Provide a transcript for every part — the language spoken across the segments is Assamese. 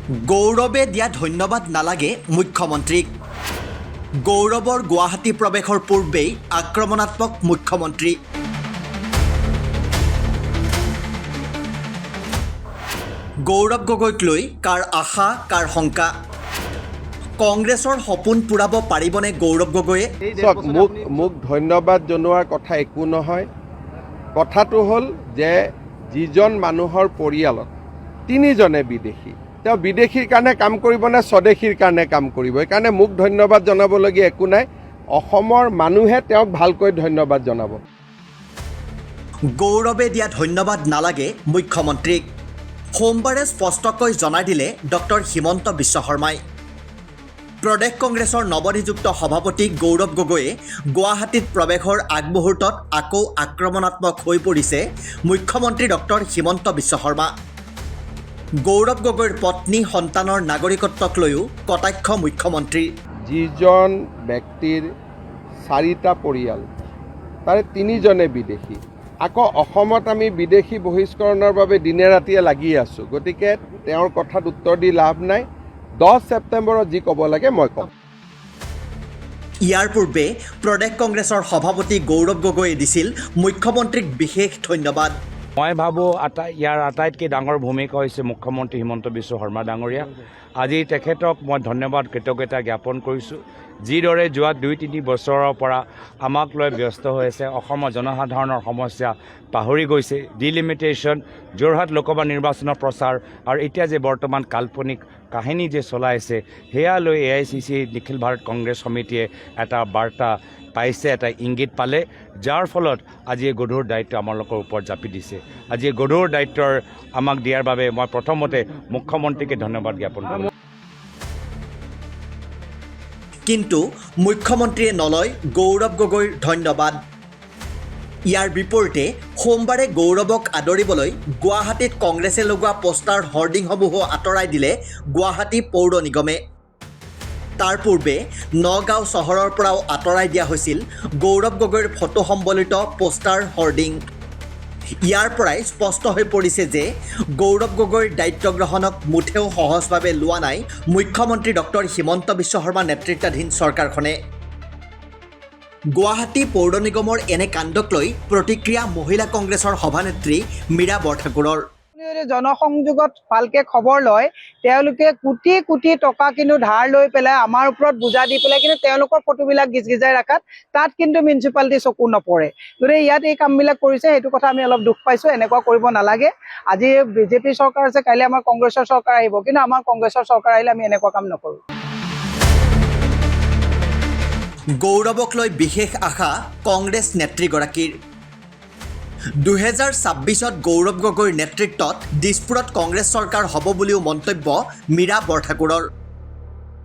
গৌৰৱে দিয়া ধন্যবাদ নালাগে মুখ্যমন্ত্ৰীক। গৌৰৱৰ গুৱাহাটী প্ৰৱেশৰ পূৰ্বেই আক্ৰমণাত্মক মুখ্যমন্ত্ৰী। গৌৰৱ গগৈক লৈ কাৰ আশা কাৰ শংকা? কংগ্ৰেছৰ সপোন পূৰাব পাৰিবনে গৌৰৱ গগৈয়ে? মোক ধন্যবাদ জনোৱাৰ কথা একো নহয়। কথাটো হ'ল যে যিজন মানুহৰ পৰিয়ালত তিনিজনে বিদেশী, তেওঁ বিদেশীৰ কাৰণে কাম কৰিব নে স্বদেশীৰ কাৰণে কাম কৰিব? সেইকাৰণে মোক ধন্যবাদ জনাবলগীয়া একো নাই। অসমৰ মানুহে তেওঁক ভালকৈ ধন্যবাদ জনাব। গৌৰৱে দিয়া ধন্যবাদ নালাগে মুখ্যমন্ত্ৰীক। সোমবাৰে স্পষ্টকৈ জনাই দিলে ডক্টৰ হিমন্ত বিশ্ব শৰ্মাই। প্ৰদেশ কংগ্ৰেছৰ নৱনিযুক্ত সভাপতি গৌৰৱ গগৈয়ে গুৱাহাটীত প্ৰৱেশৰ আগমুহূৰ্তত আকৌ আক্ৰমণাত্মক হৈ পৰিছে মুখ্যমন্ত্ৰী ডক্টৰ হিমন্ত বিশ্ব শৰ্মা। গৌৰৱ গগৈৰ পত্নী সন্তানৰ নাগৰিকত্বক লৈও কটাক্ষ মুখ্যমন্ত্ৰী। যিজন ব্যক্তিৰ 4টা পৰিয়াল, তাৰে 3জনে বিদেশী, আকৌ অসমত আমি বিদেশী বহিষ্কৰণৰ বাবে দিনে ৰাতিয়ে লাগি আছোঁ। গতিকে তেওঁৰ কথাত উত্তৰ দি লাভ নাই। 10 ছেপ্টেম্বৰত যি ক'ব লাগে মই ক'ম। ইয়াৰ পূৰ্বে প্ৰদেশ কংগ্ৰেছৰ সভাপতি গৌৰৱ গগৈয়ে দিছিল মুখ্যমন্ত্ৰীক বিশেষ ধন্যবাদ। মই ভাবোঁ ইয়াৰ আটাইতকৈ ডাঙৰ ভূমিকা হৈছে মুখ্যমন্ত্ৰী হিমন্ত বিশ্ব শৰ্মা ডাঙৰীয়া। আজি তেখেতক মই ধন্যবাদ কৃতজ্ঞতা জ্ঞাপন কৰিছোঁ। যিদৰে যোৱা 2-3 বছৰৰ পৰা আমাক লৈ ব্যস্ত হৈ আছে, অসমৰ জনসাধাৰণৰ সমস্যা পাহৰি গৈছে, ডিলিমিটেশ্যন, যোৰহাট লোকসভা নিৰ্বাচনৰ প্ৰচাৰ আৰু এতিয়া যে বৰ্তমান কাল্পনিক কাহিনী যে চলাইছে, সেয়া লৈ AICC নিখিল ভাৰত কংগ্ৰেছ সমিতিয়ে এটা বাৰ্তা পাইছে, এটা ইংগিত পালে, যাৰ ফলত আজি এই গধুৰ দায়িত্ব আমালোকৰ ওপৰত জাপি দিছে। আজি এই গধুৰ দায়িত্বৰ আমাক দিয়াৰ বাবে মই প্ৰথমতে মুখ্যমন্ত্ৰীকে ধন্যবাদ জ্ঞাপন কৰোঁ। কিন্তু মুখ্যমন্ত্ৰীয়ে নলয় গৌৰৱ গগৈৰ ধন্যবাদ। ইয়াৰ বিপৰীতে সোমবাৰে গৌৰৱক আদৰিবলৈ গুৱাহাটীত কংগ্ৰেছে লগোৱা পোষ্টাৰ হৰ্ডিংসমূহো আঁতৰাই দিলে গুৱাহাটী পৌৰ নিগমে। তাৰ পূৰ্বে নগাঁও চহৰৰ পৰাও আঁতৰাই দিয়া হৈছিল গৌৰৱ গগৈৰ ফটো সম্বলিত পোষ্টাৰ হৰ্ডিং। ইয়াৰ পৰাই স্পষ্ট হৈ পৰিছে যে গৌৰৱ গগৈৰ দায়িত্ব গ্ৰহণক মুঠেও সহজভাৱে লোৱা নাই মুখ্যমন্ত্ৰী ডক্টৰ হিমন্ত বিশ্ব শৰ্মা নেতৃত্বাধীন চৰকাৰখনে। গুৱাহাটী পৌৰ নিগমৰ এনে কাণ্ডক লৈ প্ৰতিক্ৰিয়া মহিলা কংগ্ৰেছৰ সভানেত্ৰী মীৰা বৰঠাকুৰৰ। জনসংযোগত ভালকে খবৰ লয়, তেওঁলোকে কোটি কোটি টকা কিন্তু ধাৰ লৈ পেলাই আমাৰ ওপৰত বুজা দি পেলাই কিন্তু তেওঁলোকৰ ফটোবিলাক গিজগিজাই ৰাখাত তাত কিন্তু মিউনিচিপালিটি চকু নপৰে। গতিকে ইয়াত এই কামবিলাক কৰিছে, সেইটো কথা আমি অলপ দুখ পাইছোঁ। এনেকুৱা কৰিব নালাগে। আজি বিজেপি চৰকাৰ আছে, কাইলৈ আমাৰ কংগ্ৰেছৰ চৰকাৰ আহিব, কিন্তু আমাৰ কংগ্ৰেছৰ চৰকাৰ আহিলে আমি এনেকুৱা কাম নকৰোঁ। গৌৰৱক লৈ বিশেষ আশা কংগ্ৰেছ নেত্ৰীগৰাকীৰ। 2026ত গৌৰৱ গগৈৰ নেতৃত্বত দিছপুৰত কংগ্ৰেছ চৰকাৰ হ'ব বুলিও মন্তব্য মীৰা বৰঠাকুৰৰ।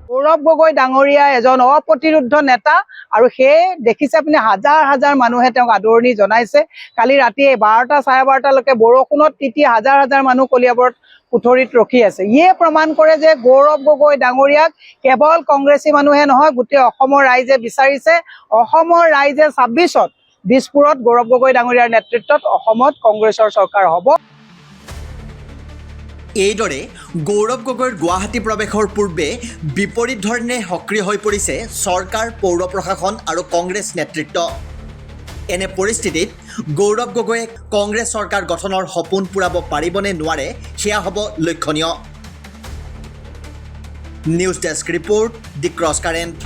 গৌৰৱ গগৈ ডাঙৰীয়া এজন অপ্ৰতিৰোধ নেতা, আৰু সেয়ে দেখিছে আপুনি হাজাৰ হাজাৰ মানুহে তেওঁক আদৰণি জনাইছে। কালি ৰাতি 12টা 12:30লৈকে বৰষুণত তিতি হাজাৰ হাজাৰ মানুহ কলিয়াবৰত পুথৰিত ৰখি আছে। ইয়ে প্ৰমাণ কৰে যে গৌৰৱ গগৈ ডাঙৰীয়াক কেৱল কংগ্ৰেছী মানুহে নহয়, গোটেই অসমৰ ৰাইজে বিচাৰিছে। অসমৰ ৰাইজে 26ত দিছপুৰত গৌৰৱ গগৈ ডাঙৰীয়াৰ নেতৃত্বত অসমত কংগ্ৰেছৰ চৰকাৰ হ'ব। এইদৰে গৌৰৱ গগৈৰ গুৱাহাটী প্ৰৱেশৰ পূৰ্বে বিপৰীত ধৰণে সক্ৰিয় হৈ পৰিছে চৰকাৰ, পৌৰ প্ৰশাসন আৰু কংগ্ৰেছ নেতৃত্ব। এনে পৰিস্থিতিত গৌৰৱ গগৈয়ে কংগ্ৰেছ চৰকাৰ গঠনৰ সপোন পূৰাব পাৰিবনে নোৱাৰে, সেয়া হ'ব লক্ষণীয়। নিউজ ডেস্ক ৰিপৰ্ট, দি ক্ৰছ কাৰেণ্ট।